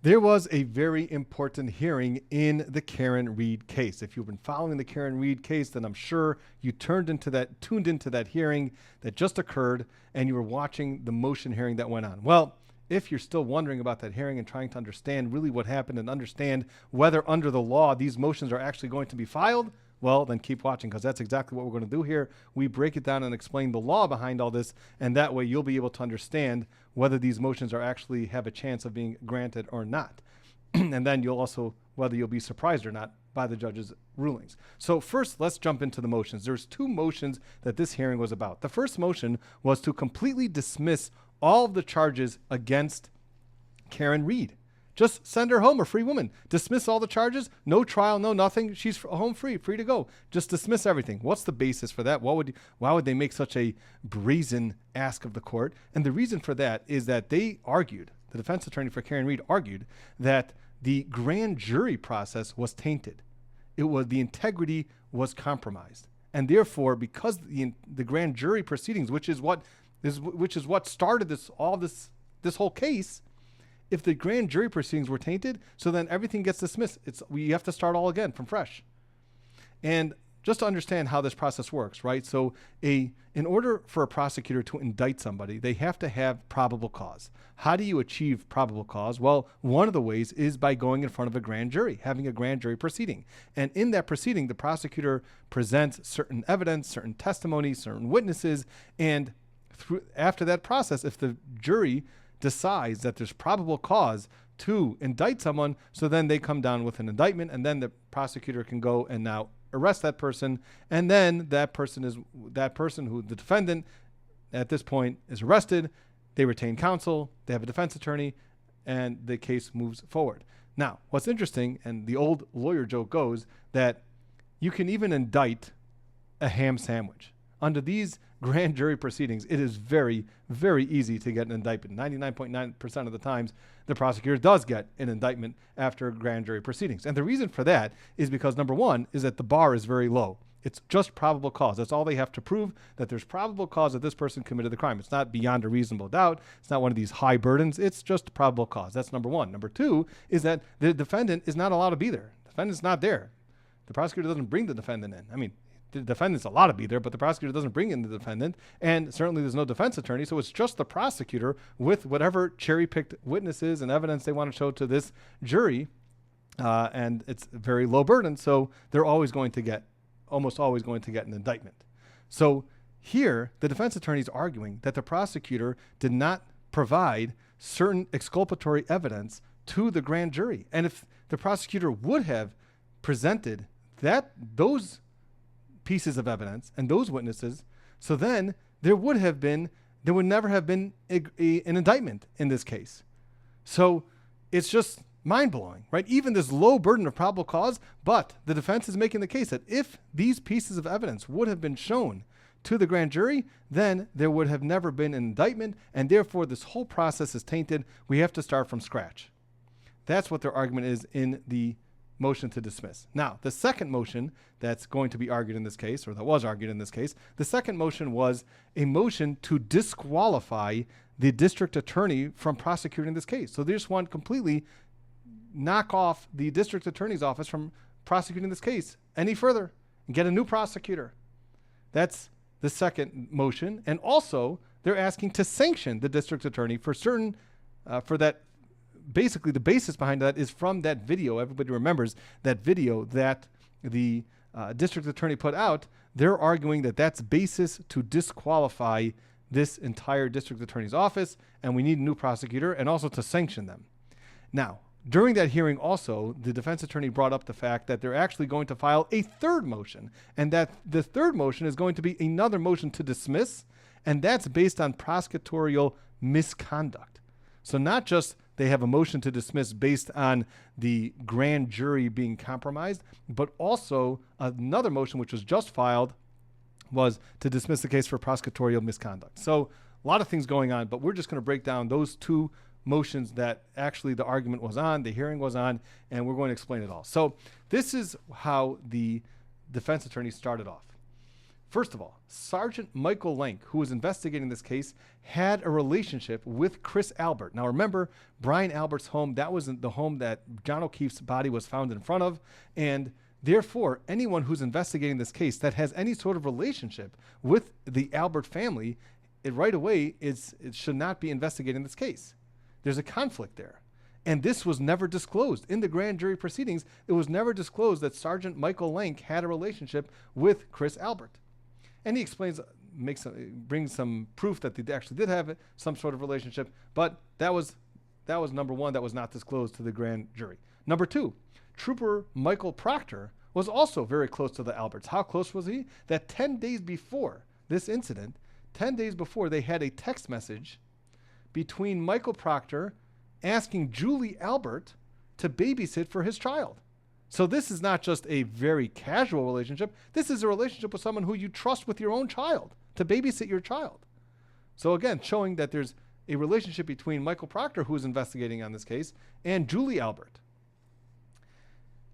There was a very important hearing in the Karen Reed case. If you've been following the Karen Reed case, then I'm sure you tuned into that hearing that just occurred, and you were watching the motion hearing that went on. Well, if you're still wondering about that hearing and trying to understand really what happened and understand whether under the law these motions are actually going to be filed, well, then keep watching, because that's exactly what we're going to do here. We break it down and explain the law behind all this, and that way you'll be able to understand whether these motions are actually have a chance of being granted or not. And then you'll also, whether you'll be surprised or not by the judge's rulings. So first, let's jump into the motions. There's two motions that this hearing was about. The first motion was to completely dismiss all of the charges against Karen Reed. Just send her home, a free woman. Dismiss all the charges, no trial, no nothing. She's home free to go. Just dismiss everything. What's the basis for that? Why would they make such a brazen ask of the court? And the reason for that is that they argued, the defense attorney for Karen Reed argued, that the grand jury process was tainted. The integrity was compromised. And therefore, because the grand jury proceedings, which is what started this whole case, if the grand jury proceedings were tainted, so then everything gets dismissed. We have to start all again from fresh. And just to understand how this process works, right? So in order for a prosecutor to indict somebody, they have to have probable cause. How do you achieve probable cause? Well, one of the ways is by going in front of a grand jury, having a grand jury proceeding. And in that proceeding, the prosecutor presents certain evidence, certain testimony, certain witnesses, and after that process, if the jury decides that there's probable cause to indict someone, so then they come down with an indictment, and then the prosecutor can go and now arrest that person, and then that person who the defendant at this point is arrested. They retain counsel, they have a defense attorney, and the case moves forward. Now, what's interesting, and the old lawyer joke goes, that you can even indict a ham sandwich. Under these grand jury proceedings, it is very, very easy to get an indictment. 99.9% of the times, the prosecutor does get an indictment after grand jury proceedings. And the reason for that is because, number one, is that the bar is very low. It's just probable cause. That's all they have to prove, that there's probable cause that this person committed the crime. It's not beyond a reasonable doubt. It's not one of these high burdens. It's just probable cause. That's number one. Number two is that the defendant is not allowed to be there. The defendant's not there. The prosecutor doesn't bring the defendant in. I mean, the defendant's allowed to be there, but the prosecutor doesn't bring in the defendant, and certainly there's no defense attorney, so it's just the prosecutor with whatever cherry-picked witnesses and evidence they want to show to this jury, and it's very low burden, so they're almost always going to get an indictment. So here, the defense attorney is arguing that the prosecutor did not provide certain exculpatory evidence to the grand jury, and if the prosecutor would have presented those pieces of evidence and those witnesses, so then there would never have been an indictment in this case. So it's just mind-blowing, right? Even this low burden of probable cause, but the defense is making the case that if these pieces of evidence would have been shown to the grand jury, then there would have never been an indictment, and therefore this whole process is tainted. We have to start from scratch. That's what their argument is in the motion to dismiss. Now, the second motion that's going to be argued in this case, or that was argued in this case, the second motion was a motion to disqualify the district attorney from prosecuting this case. So they just want to completely knock off the district attorney's office from prosecuting this case any further and get a new prosecutor. That's the second motion. And also, they're asking to sanction the district attorney for certain, for that. Basically, the basis behind that is from that video. Everybody remembers that video that the district attorney put out. They're arguing that that's basis to disqualify this entire district attorney's office, and we need a new prosecutor, and also to sanction them. Now, during that hearing also, the defense attorney brought up the fact that they're actually going to file a third motion, and that the third motion is going to be another motion to dismiss, and that's based on prosecutorial misconduct. So not just they have a motion to dismiss based on the grand jury being compromised, but also another motion which was just filed was to dismiss the case for prosecutorial misconduct. So a lot of things going on, but we're just going to break down those two motions that actually the argument was on, the hearing was on, and we're going to explain it all. So this is how the defense attorney started off. First of all, Sergeant Michael Lank, who was investigating this case, had a relationship with Chris Albert. Now remember, Brian Albert's home, that was the home that John O'Keefe's body was found in front of, and therefore, anyone who's investigating this case that has any sort of relationship with the Albert family, it right away it should not be investigating this case. There's a conflict there. And this was never disclosed. In the grand jury proceedings, it was never disclosed that Sergeant Michael Lank had a relationship with Chris Albert. And he explains, brings some proof that they actually did have some sort of relationship, but that was number one, that was not disclosed to the grand jury. Number two, Trooper Michael Proctor was also very close to the Alberts. How close was he? That 10 days before this incident, 10 days before, they had a text message between Michael Proctor asking Julie Albert to babysit for his child. So this is not just a very casual relationship. This is a relationship with someone who you trust with your own child, to babysit your child. So again, showing that there's a relationship between Michael Proctor, who is investigating on this case, and Julie Albert.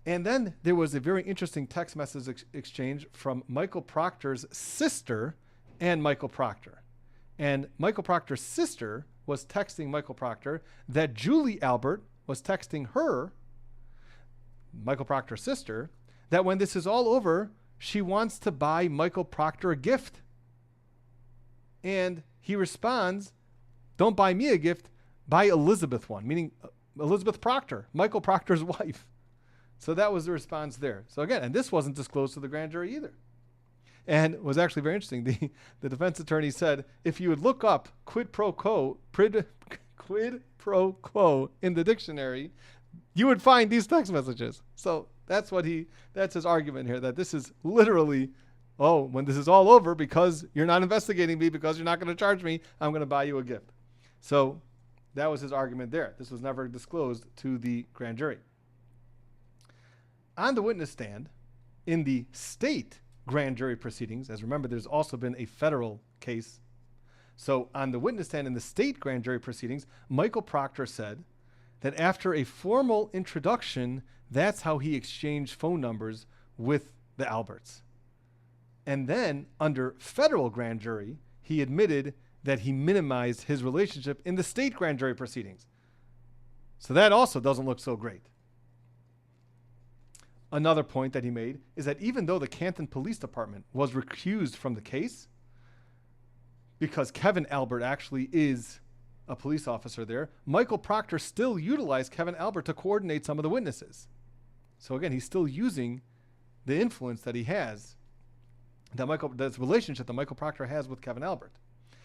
And then there was a very interesting text message exchange from Michael Proctor's sister and Michael Proctor. And Michael Proctor's sister was texting Michael Proctor that Julie Albert was texting her, Michael Proctor's sister, that when this is all over, she wants to buy Michael Proctor a gift. And he responds, "Don't buy me a gift, buy Elizabeth one," meaning Elizabeth Proctor, Michael Proctor's wife. So that was the response there. So again, and this wasn't disclosed to the grand jury either. And it was actually very interesting. The defense attorney said, if you would look up quid pro quo in the dictionary, you would find these text messages. So that's his argument here, that this is literally, when this is all over, because you're not investigating me, because you're not going to charge me, I'm going to buy you a gift. So that was his argument there. This was never disclosed to the grand jury. On the witness stand, in the state grand jury proceedings, as remember, there's also been a federal case. So on the witness stand in the state grand jury proceedings, Michael Proctor said that after a formal introduction, that's how he exchanged phone numbers with the Alberts. And then under federal grand jury, he admitted that he minimized his relationship in the state grand jury proceedings. So that also doesn't look so great. Another point that he made is that even though the Canton Police Department was recused from the case, because Kevin Albert actually is a police officer there, Michael Proctor still utilized Kevin Albert to coordinate some of the witnesses. So again, he's still using the influence that he has, this relationship that Michael Proctor has with Kevin Albert.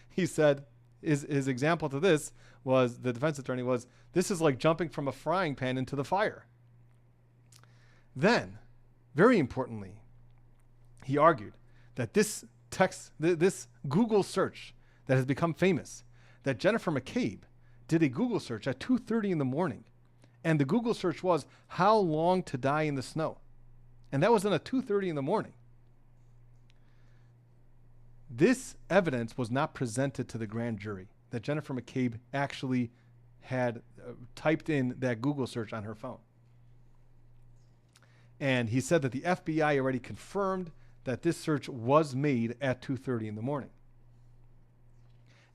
He said his example to this was, the defense attorney was, this is like jumping from a frying pan into the fire. Then, very importantly, he argued that this Google search that has become famous, that Jennifer McCabe did a Google search at 2:30 in the morning. And the Google search was, how long to die in the snow? And that was done at 2:30 in the morning. This evidence was not presented to the grand jury, that Jennifer McCabe actually had typed in that Google search on her phone. And he said that the FBI already confirmed that this search was made at 2:30 in the morning.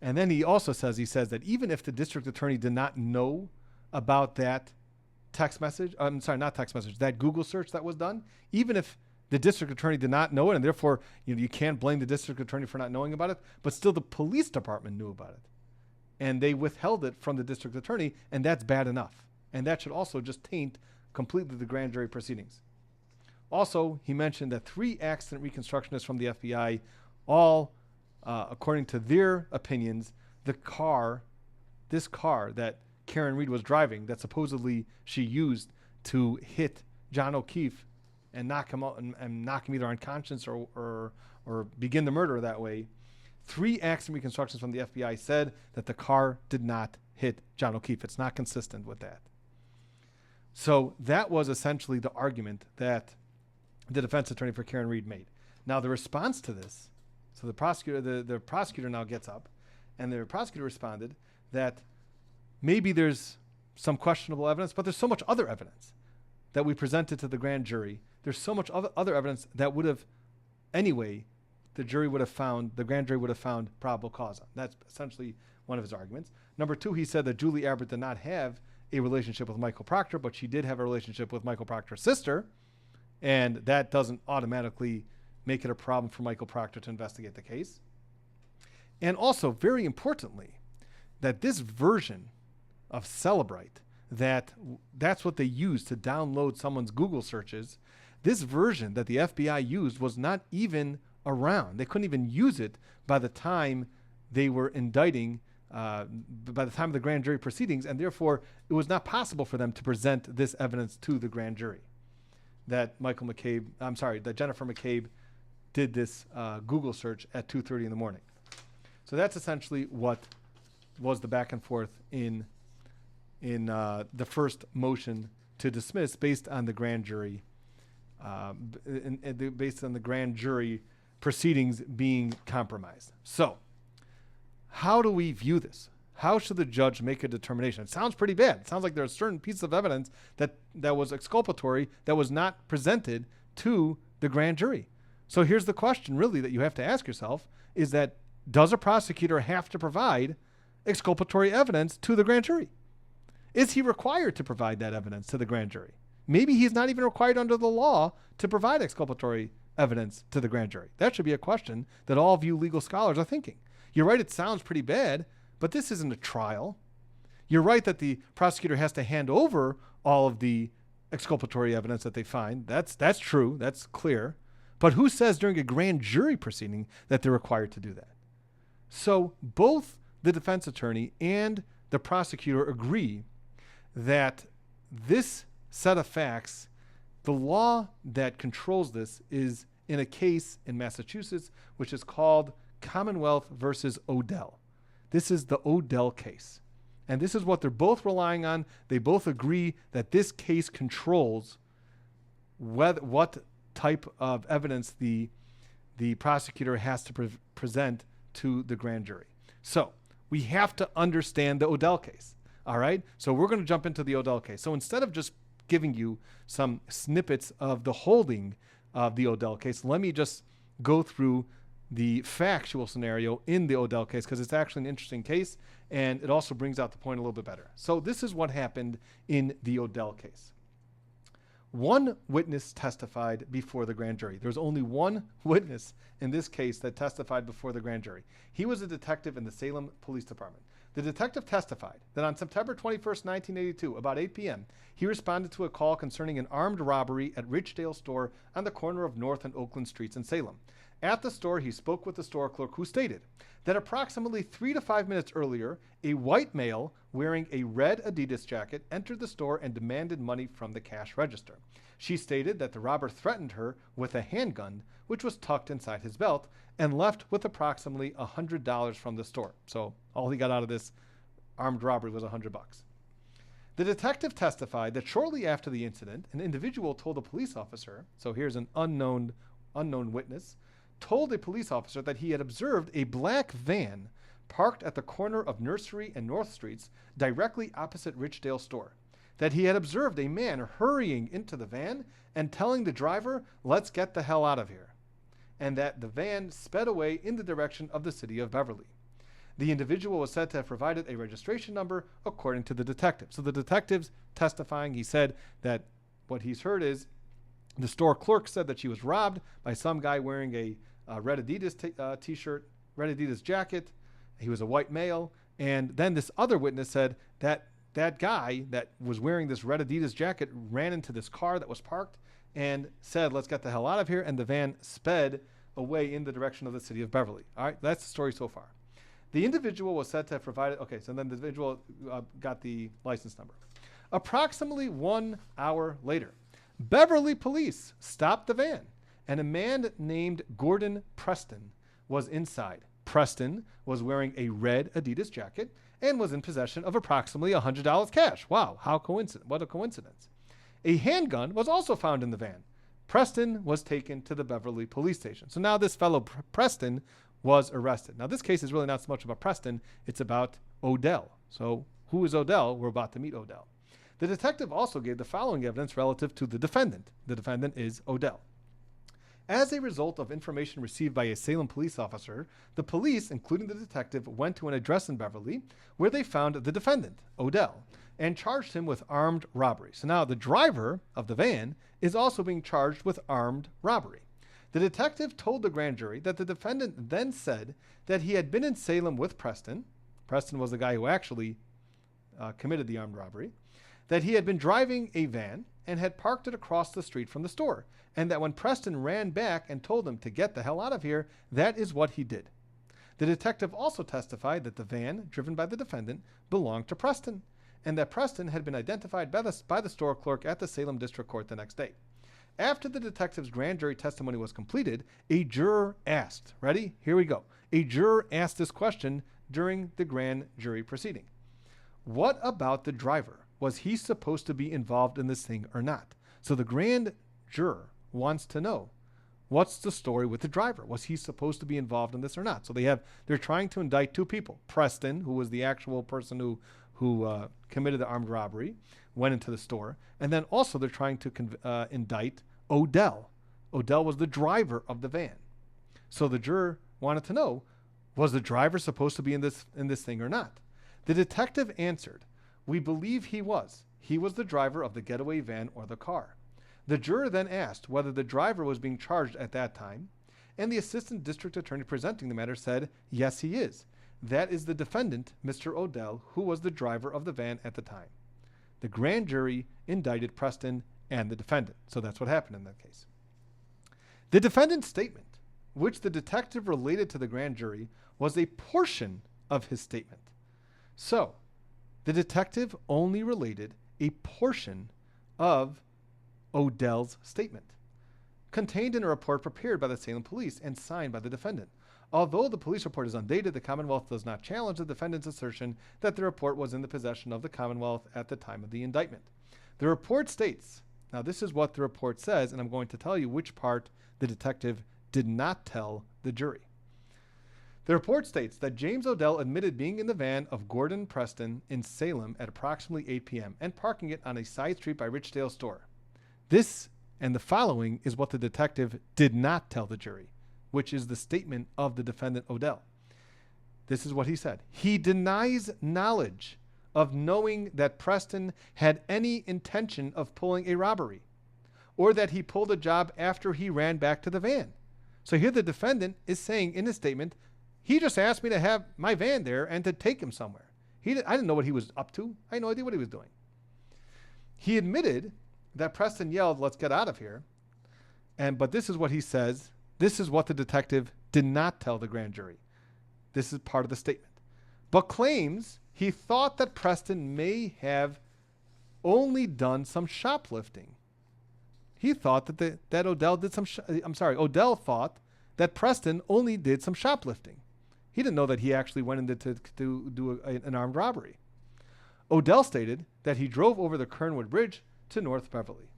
And then he also says that even if the district attorney did not know about that that Google search that was done, even if the district attorney did not know it, and therefore you can't blame the district attorney for not knowing about it, but still the police department knew about it. And they withheld it from the district attorney, and that's bad enough. And that should also just taint completely the grand jury proceedings. Also, he mentioned that 3 accident reconstructionists from the FBI, all, according to their opinions, this car that Karen Reed was driving, that supposedly she used to hit John O'Keefe and knock him out and knock him either unconscious or begin the murder that way, 3 accident reconstructions from the FBI said that the car did not hit John O'Keefe. It's not consistent with that. So that was essentially the argument that the defense attorney for Karen Reed made. Now the response to this, so the prosecutor now gets up, and the prosecutor responded that maybe there's some questionable evidence, but there's so much other evidence that we presented to the grand jury. There's so much other evidence that would have anyway the grand jury would have found probable cause on. That's essentially one of his arguments. Number two, he said that Julie Abbott did not have a relationship with Michael Proctor, but she did have a relationship with Michael Proctor's sister, and that doesn't automatically make it a problem for Michael Proctor to investigate the case. And also, very importantly, that this version of Celebrite, that's what they used to download someone's Google searches, this version that the FBI used was not even around. They couldn't even use it by the time they were indicting, by the time of the grand jury proceedings, and therefore it was not possible for them to present this evidence to the grand jury that Jennifer McCabe did this Google search at 2:30 in the morning. So that's essentially what was the back and forth in the first motion to dismiss based on the grand jury, based on the grand jury proceedings being compromised. So how do we view this? How should the judge make a determination? It sounds pretty bad. It sounds like there's certain pieces of evidence that was exculpatory that was not presented to the grand jury. So here's the question really that you have to ask yourself is that, does a prosecutor have to provide exculpatory evidence to the grand jury? Is he required to provide that evidence to the grand jury? Maybe he's not even required under the law to provide exculpatory evidence to the grand jury. That should be a question that all of you legal scholars are thinking. You're right, it sounds pretty bad, but this isn't a trial. You're right that the prosecutor has to hand over all of the exculpatory evidence that they find. That's true. That's clear. But who says during a grand jury proceeding that they're required to do that? So both the defense attorney and the prosecutor agree that this set of facts, the law that controls this is in a case in Massachusetts, which is called Commonwealth versus Odell. This is the Odell case. And this is what they're both relying on. They both agree that this case controls what type of evidence the prosecutor has to present to the grand jury. So we have to understand the Odell case. All right. So we're going to jump into the Odell case. So instead of just giving you some snippets of the holding of the Odell case, let me just go through the factual scenario in the Odell case, because it's actually an interesting case and it also brings out the point a little bit better. So this is what happened in the Odell case. One witness testified before the grand jury. There's only one witness in this case that testified before the grand jury. He was a detective in the Salem Police Department. The detective testified that on September 21st, 1982, about 8 p.m., he responded to a call concerning an armed robbery at Richdale store on the corner of North and Oakland Streets in Salem. At the store, he spoke with the store clerk, who stated that approximately 3 to 5 minutes earlier, a white male wearing a red Adidas jacket entered the store and demanded money from the cash register. She stated that the robber threatened her with a handgun, which was tucked inside his belt, and left with approximately $100 from the store. So all he got out of this armed robbery was $100. The detective testified that shortly after the incident, an individual told a police officer, so here's an unknown witness, told a police officer that he had observed a black van parked at the corner of Nursery and North Streets directly opposite Richdale store, that he had observed a man hurrying into the van and telling the driver, "Let's get the hell out of here," and that the van sped away in the direction of the city of Beverly. The individual was said to have provided a registration number according to the detective. So the detective's testifying, he said that what he's heard is the store clerk said that she was robbed by some guy wearing a red Adidas t-shirt, red Adidas jacket. He was a white male. And then this other witness said that that guy that was wearing this red Adidas jacket ran into this car that was parked and said, "Let's get the hell out of here." And the van sped away in the direction of the city of Beverly. All right, that's the story so far. The individual was said to have provided, okay, so then the individual got the license number. Approximately 1 hour later, Beverly police stopped the van, and a man named Gordon Preston was inside. Preston was wearing a red Adidas jacket and was in possession of approximately $100 cash. Wow, how coincident! What a coincidence. A handgun was also found in the van. Preston was taken to the Beverly police station. So now this fellow Preston was arrested. Now this case is really not so much about Preston, it's about Odell. So who is Odell? We're about to meet Odell. The detective also gave the following evidence relative to the defendant. The defendant is Odell. As a result of information received by a Salem police officer, the police, including the detective, went to an address in Beverly where they found the defendant, Odell, and charged him with armed robbery. So now the driver of the van is also being charged with armed robbery. The detective told the grand jury that the defendant then said that he had been in Salem with Preston. Preston was the guy who actually committed the armed robbery. That he had been driving a van and had parked it across the street from the store, and that when Preston ran back and told him to get the hell out of here, that is what he did. The detective also testified that the van, driven by the defendant, belonged to Preston, and that Preston had been identified by the store clerk at the Salem District Court the next day. After the detective's grand jury testimony was completed, a juror asked, ready? Here we go. A juror asked this question during the grand jury proceeding. What about the driver? Was he supposed to be involved in this thing or not? So the grand juror wants to know, what's the story with the driver? Was he supposed to be involved in this or not? So they're trying to indict two people. Preston, who was the actual person who committed the armed robbery, went into the store. And then also they're trying to indict Odell. Odell was the driver of the van. So the juror wanted to know, was the driver supposed to be in this thing or not? The detective answered, we believe he was. He was the driver of the getaway van or the car. The juror then asked whether the driver was being charged at that time, and the assistant district attorney presenting the matter said, yes, he is. That is the defendant, Mr. Odell, who was the driver of the van at the time. The grand jury indicted Preston and the defendant. So that's what happened in that case. The defendant's statement, which the detective related to the grand jury, was a portion of his statement. So the detective only related a portion of Odell's statement, contained in a report prepared by the Salem police and signed by the defendant. Although the police report is undated, the Commonwealth does not challenge the defendant's assertion that the report was in the possession of the Commonwealth at the time of the indictment. The report states, now this is what the report says, and I'm going to tell you which part the detective did not tell the jury. The report states that James Odell admitted being in the van of Gordon Preston in Salem at approximately 8 p.m. and parking it on a side street by Richdale store. This and the following is what the detective did not tell the jury, which is the statement of the defendant Odell. This is what he said. He denies knowledge of knowing that Preston had any intention of pulling a robbery, or that he pulled a job after he ran back to the van. So here the defendant is saying in his statement, he just asked me to have my van there and to take him somewhere. I didn't know what he was up to. I had no idea what he was doing. He admitted that Preston yelled, let's get out of here. But this is what he says. This is what the detective did not tell the grand jury. This is part of the statement. But claims he thought that Preston may have only done some shoplifting. He thought that Odell did Odell thought that Preston only did some shoplifting. He didn't know that he actually went in to do an armed robbery. Odell stated that he drove over the Kernwood Bridge to North Beverly.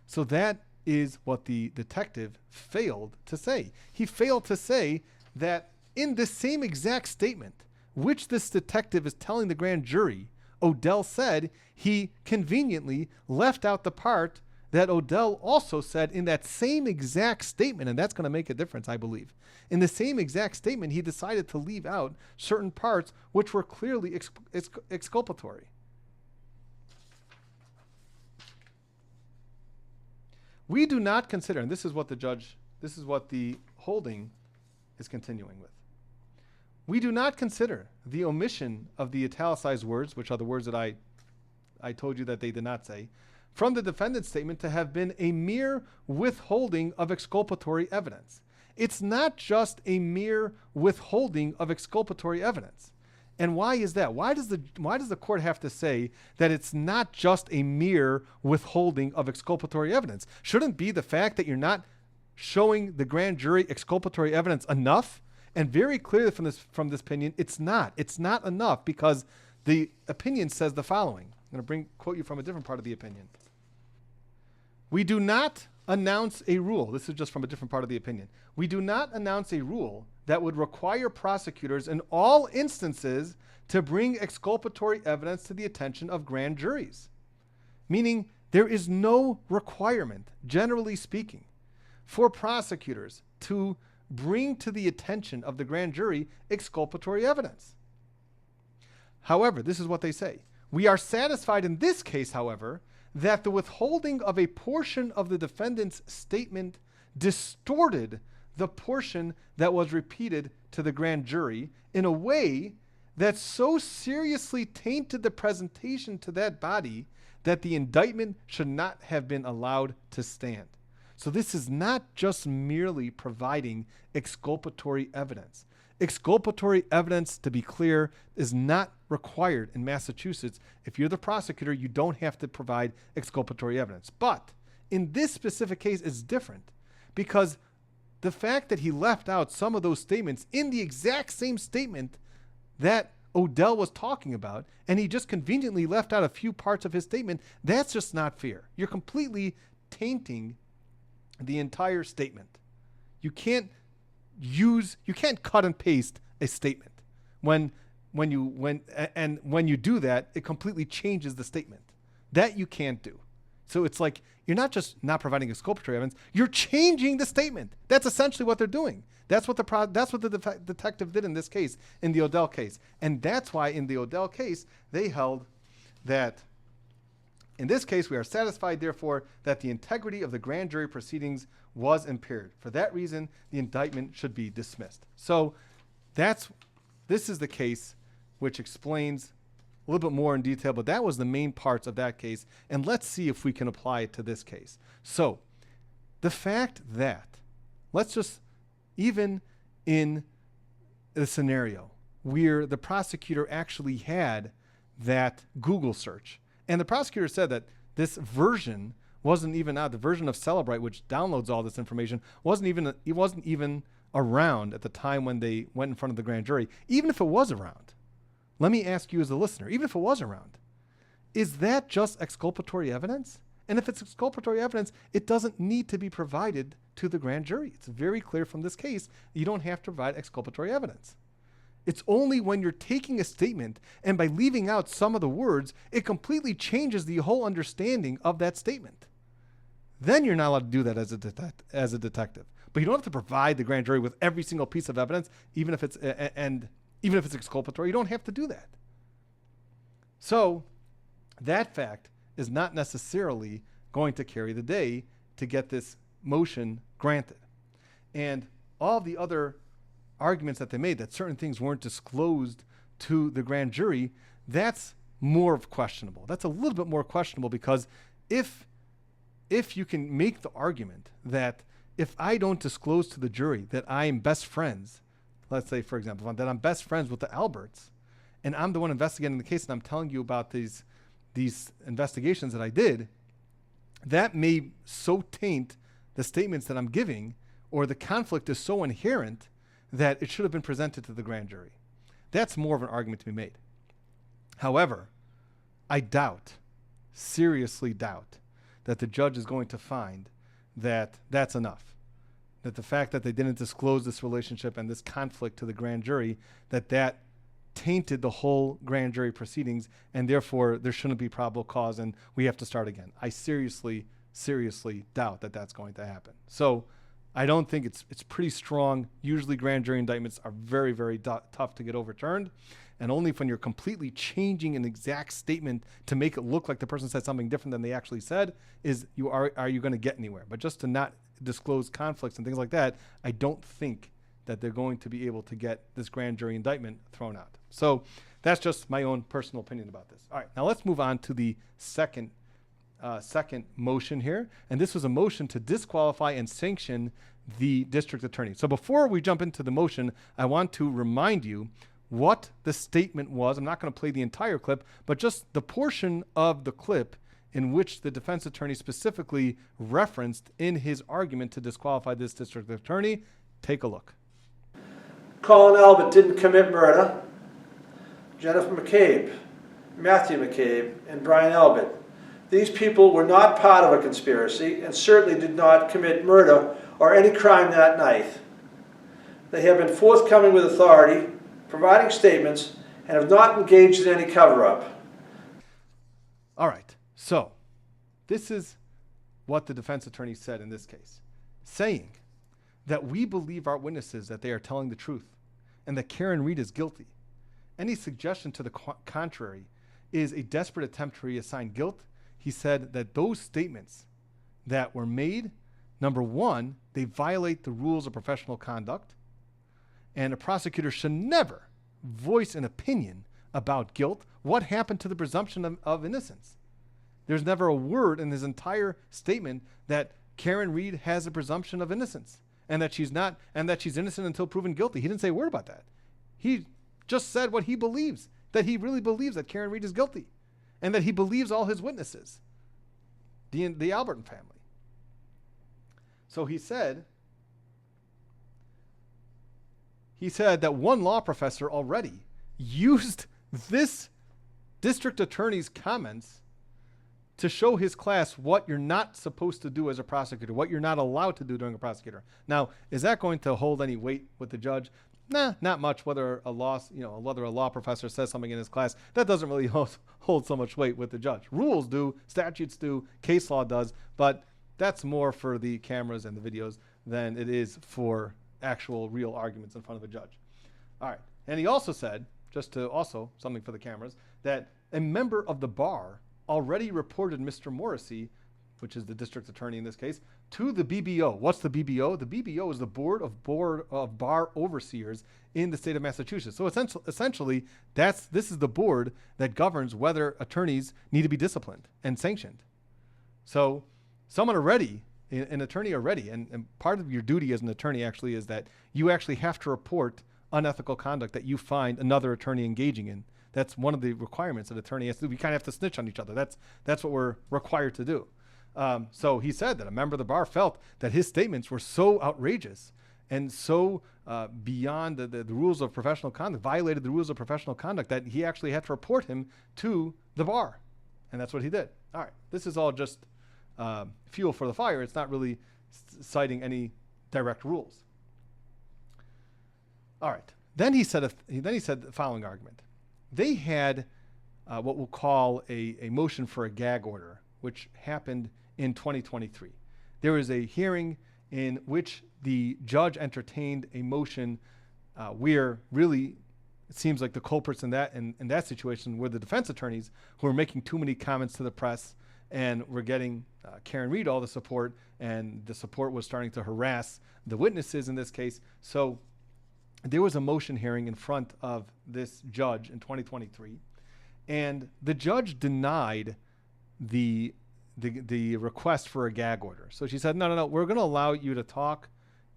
So that is what the detective failed to say. He failed to say that in the same exact statement, which this detective is telling the grand jury, Odell said he conveniently left out the part that Odell also said in that same exact statement, and that's going to make a difference, I believe. In the same exact statement, he decided to leave out certain parts which were clearly exculpatory. We do not consider, and this is what the holding is continuing with. We do not consider the omission of the italicized words, which are the words that I told you that they did not say, from the defendant's statement to have been a mere withholding of exculpatory evidence. It's not just a mere withholding of exculpatory evidence. And why is that? Why does the court have to say that it's not just a mere withholding of exculpatory evidence? Shouldn't it be the fact that you're not showing the grand jury exculpatory evidence enough? And very clearly from this opinion, it's not. It's not enough because the opinion says the following. I'm going to quote you from a different part of the opinion. We do not announce a rule. This is just from a different part of the opinion. We do not announce a rule that would require prosecutors in all instances to bring exculpatory evidence to the attention of grand juries. Meaning there is no requirement, generally speaking, for prosecutors to bring to the attention of the grand jury exculpatory evidence. However, this is what they say. We are satisfied in this case, however, that the withholding of a portion of the defendant's statement distorted the portion that was repeated to the grand jury in a way that so seriously tainted the presentation to that body that the indictment should not have been allowed to stand. So this is not just merely providing exculpatory evidence. Exculpatory evidence, to be clear, is not required in Massachusetts. If you're the prosecutor, you don't have to provide exculpatory evidence. But in this specific case, it's different because the fact that he left out some of those statements in the exact same statement that Odell was talking about, and he just conveniently left out a few parts of his statement, that's just not fair. You're completely tainting the entire statement. You can't cut and paste a statement. When you do that, it completely changes the statement. That you can't do. So it's like you're not just not providing exculpatory evidence, you're changing the statement. That's essentially what they're doing. That's what the detective did in this case, in the Odell case. And that's why in the Odell case, they held that in this case, we are satisfied, therefore, that the integrity of the grand jury proceedings was impaired. For that reason, the indictment should be dismissed. So this is the case which explains a little bit more in detail, but that was the main parts of that case. And let's see if we can apply it to this case. So the fact that, let's just, even in the scenario where the prosecutor actually had that Google search, and the prosecutor said that this version wasn't even out. The version of Celebrite, which downloads all this information, wasn't even around at the time when they went in front of the grand jury. Even if it was around, let me ask you as a listener, even if it was around, is that just exculpatory evidence? And if it's exculpatory evidence, it doesn't need to be provided to the grand jury. It's very clear from this case, you don't have to provide exculpatory evidence. It's only when you're taking a statement and by leaving out some of the words, it completely changes the whole understanding of that statement. Then you're not allowed to do that as a detective. But you don't have to provide the grand jury with every single piece of evidence, even if it's exculpatory. You don't have to do that. So that fact is not necessarily going to carry the day to get this motion granted. And all the other arguments that they made that certain things weren't disclosed to the grand jury, that's more of questionable. That's a little bit more questionable because if you can make the argument that if I don't disclose to the jury that I am best friends, let's say, for example, that I'm best friends with the Alberts, and I'm the one investigating the case and I'm telling you about these investigations that I did, that may so taint the statements that I'm giving, or the conflict is so inherent that it should have been presented to the grand jury. That's more of an argument to be made. However, I seriously doubt, that the judge is going to find that that's enough. That the fact that they didn't disclose this relationship and this conflict to the grand jury, that tainted the whole grand jury proceedings, and therefore there shouldn't be probable cause and we have to start again. I seriously doubt that that's going to happen. So I don't think it's pretty strong. Usually grand jury indictments are very, very tough to get overturned. And only when you're completely changing an exact statement to make it look like the person said something different than they actually said are you going to get anywhere. But just to not disclose conflicts and things like that, I don't think that they're going to be able to get this grand jury indictment thrown out. So that's just my own personal opinion about this. All right, now let's move on to the second motion here. And this was a motion to disqualify and sanction the district attorney. So before we jump into the motion, I want to remind you what the statement was. I'm not going to play the entire clip, but just the portion of the clip in which the defense attorney specifically referenced in his argument to disqualify this district attorney. Take a look. Colin Albert didn't commit murder. Jennifer McCabe, Matthew McCabe, and Brian Albert. These people were not part of a conspiracy and certainly did not commit murder or any crime that night. They have been forthcoming with authority, providing statements, and have not engaged in any cover-up. All right, so this is what the defense attorney said in this case. saying that we believe our witnesses that they are telling the truth and that Karen Reed is guilty. Any suggestion to the contrary is a desperate attempt to reassign guilt. He said that those statements that were made, number one, they violate the rules of professional conduct, and a prosecutor should never voice an opinion about guilt. What happened to the presumption of innocence? There's never a word in his entire statement that Karen Reed has a presumption of innocence and that she's not, and that she's innocent until proven guilty. He didn't say a word about that. He just said what he believes, that he really believes that Karen Reed is guilty and that he believes all his witnesses, the Alberton family. So he said that one law professor already used this district attorney's comments to show his class what you're not supposed to do as a prosecutor, what you're not allowed to do during a prosecutor. Now, is that going to hold any weight with the judge? Nah, not much. Whether a law professor says something in his class, that doesn't really hold so much weight with the judge. Rules do, statutes do, case law does, but that's more for the cameras and the videos than it is for actual real arguments in front of a judge. All right. And he also said, something for the cameras, that a member of the bar already reported Mr. Morrissey, which is the district attorney in this case, to the BBO. What's the BBO? The BBO is the Board of Bar Overseers in the state of Massachusetts. So essentially, this is the board that governs whether attorneys need to be disciplined and sanctioned. So an attorney already, and part of your duty as an attorney actually is that you actually have to report unethical conduct that you find another attorney engaging in. That's one of the requirements an attorney has to do. We kind of have to snitch on each other. That's what we're required to do. So he said that a member of the bar felt that his statements were so outrageous and so beyond the rules of professional conduct, violated the rules of professional conduct, that he actually had to report him to the bar. And that's what he did. All right. This is all just fuel for the fire. It's not really citing any direct rules. All right. Then he said the following argument. They had what we'll call a motion for a gag order, which happened in 2023. There was a hearing in which the judge entertained a motion where really it seems like the culprits in that situation were the defense attorneys who were making too many comments to the press and were getting Karen Reed all the support, and the support was starting to harass the witnesses in this case. So there was a motion hearing in front of this judge in 2023, and the judge denied the request for a gag order. So she said, no, we're going to allow you to talk.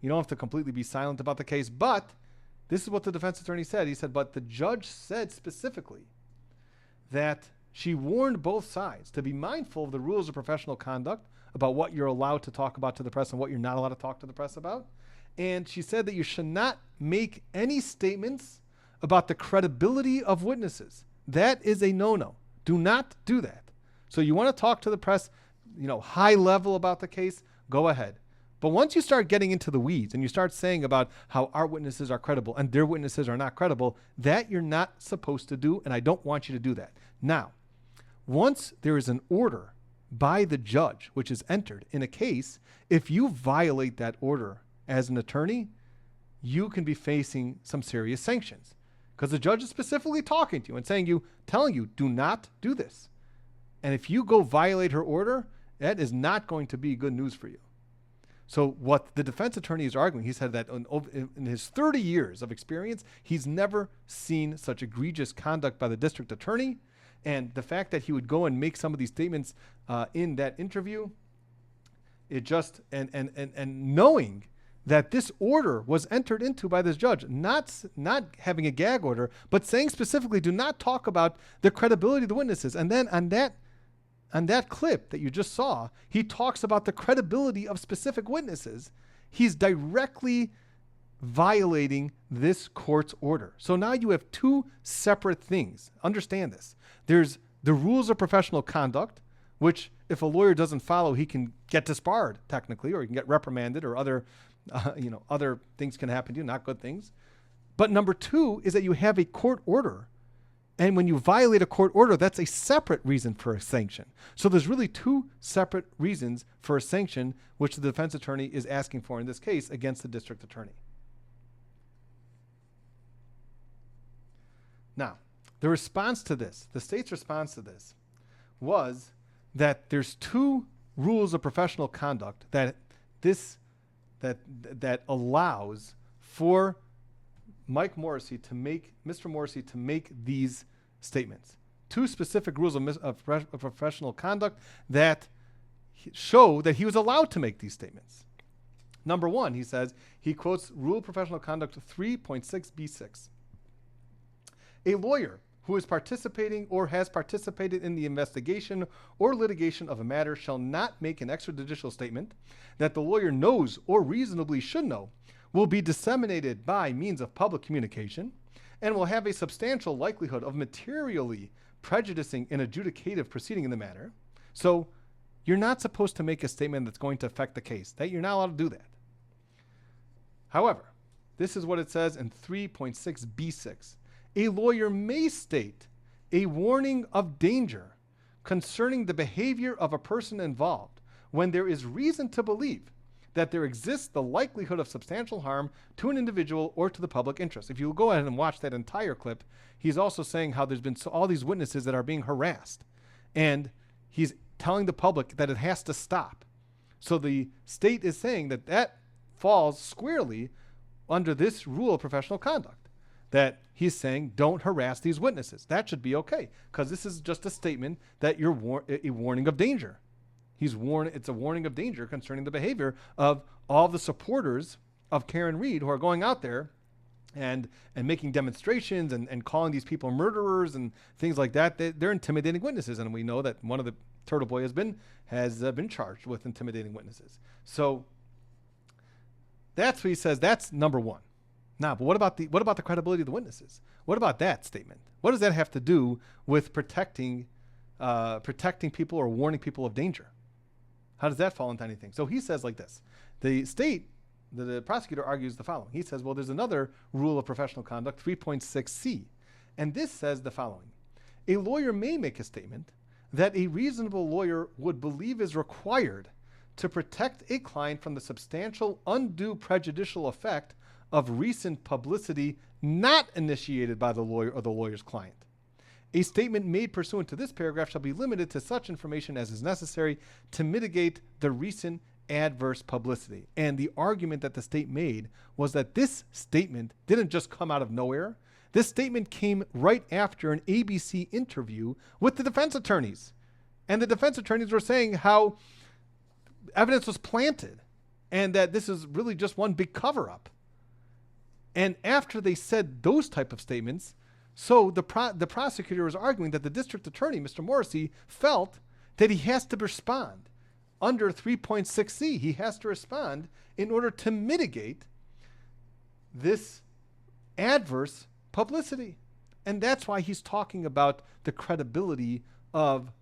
You don't have to completely be silent about the case. But this is what the defense attorney said. He said, but the judge said specifically that she warned both sides to be mindful of the rules of professional conduct about what you're allowed to talk about to the press and what you're not allowed to talk to the press about. And she said that you should not make any statements about the credibility of witnesses. That is a no-no. Do not do that. So you want to talk to the press, high level about the case, go ahead. But once you start getting into the weeds and you start saying about how our witnesses are credible and their witnesses are not credible, that you're not supposed to do, and I don't want you to do that. Now, once there is an order by the judge, which is entered in a case, if you violate that order as an attorney, you can be facing some serious sanctions because the judge is specifically talking to you and telling you, do not do this. And if you go violate her order, that is not going to be good news for you. So what the defense attorney is arguing, he said that in his 30 years of experience, he's never seen such egregious conduct by the district attorney. And the fact that he would go and make some of these statements in that interview, it just, and knowing that this order was entered into by this judge, not having a gag order, but saying specifically, do not talk about the credibility of the witnesses. And then on that clip that you just saw, he talks about the credibility of specific witnesses. He's directly violating this court's order. So now you have two separate things. Understand this. There's the rules of professional conduct, which if a lawyer doesn't follow, he can get disbarred technically, or he can get reprimanded, or other things can happen to you, not good things. But number two is that you have a court order And when you violate a court order, that's a separate reason for a sanction. So there's really two separate reasons for a sanction, which the defense attorney is asking for in this case against the district attorney. Now, the response to this, the state's response to this, was that there's two rules of professional conduct that allows for Mr. Morrissey to make these statements. Two specific rules of professional conduct that show that he was allowed to make these statements. Number one, he says, he quotes Rule of Professional Conduct 3.6b6. A lawyer who is participating or has participated in the investigation or litigation of a matter shall not make an extrajudicial statement that the lawyer knows or reasonably should know will be disseminated by means of public communication and will have a substantial likelihood of materially prejudicing an adjudicative proceeding in the matter. So you're not supposed to make a statement that's going to affect the case. That you're not allowed to do that. However, this is what it says in 3.6b6. A lawyer may state a warning of danger concerning the behavior of a person involved when there is reason to believe that there exists the likelihood of substantial harm to an individual or to the public interest. If you go ahead and watch that entire clip, he's also saying how there's been all these witnesses that are being harassed. And he's telling the public that it has to stop. So the state is saying that that falls squarely under this rule of professional conduct, that he's saying don't harass these witnesses. That should be okay, because this is just a statement that you're a warning of danger. It's a warning of danger concerning the behavior of all the supporters of Karen Reed who are going out there and making demonstrations and calling these people murderers and things like that. They're intimidating witnesses, and we know that one of the Turtle Boy has been charged with intimidating witnesses. So that's what he says. That's number one. Now, but what about the credibility of the witnesses? What about that statement? What does that have to do with protecting people or warning people of danger? How does that fall into anything? So he says like this. The prosecutor argues the following. He says, well, there's another rule of professional conduct, 3.6c. And this says the following. A lawyer may make a statement that a reasonable lawyer would believe is required to protect a client from the substantial undue prejudicial effect of recent publicity not initiated by the lawyer or the lawyer's client. A statement made pursuant to this paragraph shall be limited to such information as is necessary to mitigate the recent adverse publicity. And the argument that the state made was that this statement didn't just come out of nowhere. This statement came right after an ABC interview with the defense attorneys. And the defense attorneys were saying how evidence was planted and that this is really just one big cover-up. And after they said those type of statements, so the prosecutor was arguing that the district attorney, Mr. Morrissey, felt that he has to respond under 3.6c. He has to respond in order to mitigate this adverse publicity. And that's why he's talking about the credibility of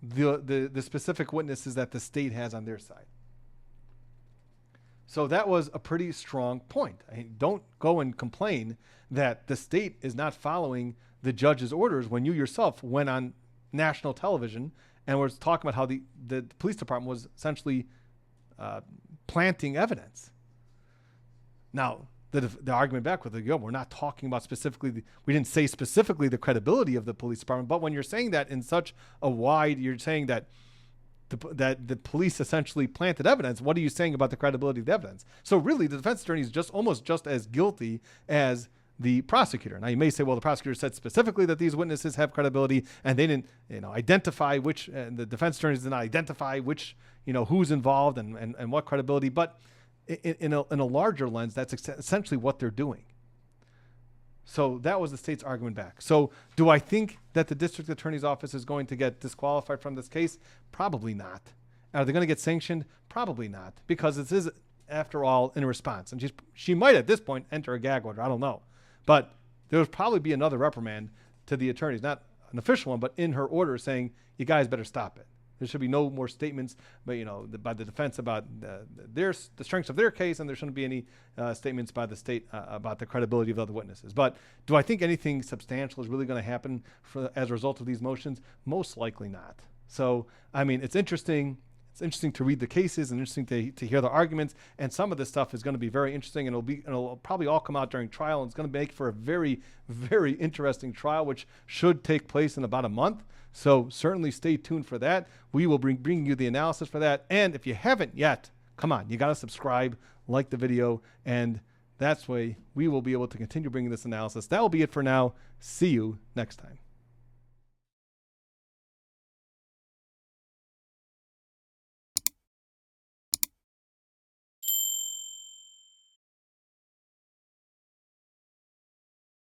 the specific witnesses that the state has on their side. So that was a pretty strong point. I mean, don't go and complain that the state is not following the judge's orders when you yourself went on national television and was talking about how the police department was essentially planting evidence. Now, the argument back with we're not talking about specifically, we didn't say specifically the credibility of the police department, but when you're saying that in such a wide, you're saying that the police essentially planted evidence. What are you saying about the credibility of the evidence? So really, the defense attorney is just almost just as guilty as the prosecutor. Now, you may say, well, the prosecutor said specifically that these witnesses have credibility, and they didn't, identify which. And the defense attorneys did not identify which, who's involved and what credibility. But in a larger lens, that's essentially what they're doing. So that was the state's argument back. So do I think that the district attorney's office is going to get disqualified from this case? Probably not. Are they going to get sanctioned? Probably not, because this is, after all, in response. And she might at this point enter a gag order. I don't know. But there would probably be another reprimand to the attorneys, not an official one, but in her order saying, you guys better stop it. There should be no more statements, but by the defense about the strengths of their case, and there shouldn't be any statements by the state about the credibility of other witnesses. But do I think anything substantial is really going to happen as a result of these motions? Most likely not. So, I mean, it's interesting. It's interesting to read the cases and interesting to hear the arguments. And some of this stuff is going to be very interesting, and it'll probably all come out during trial. And it's going to make for a very, very interesting trial, which should take place in about a month. So certainly stay tuned for that. We will bring you the analysis for that. And if you haven't yet, come on, you got to subscribe, like the video, and that's way we will be able to continue bringing this analysis. That will be it for now. See you next time.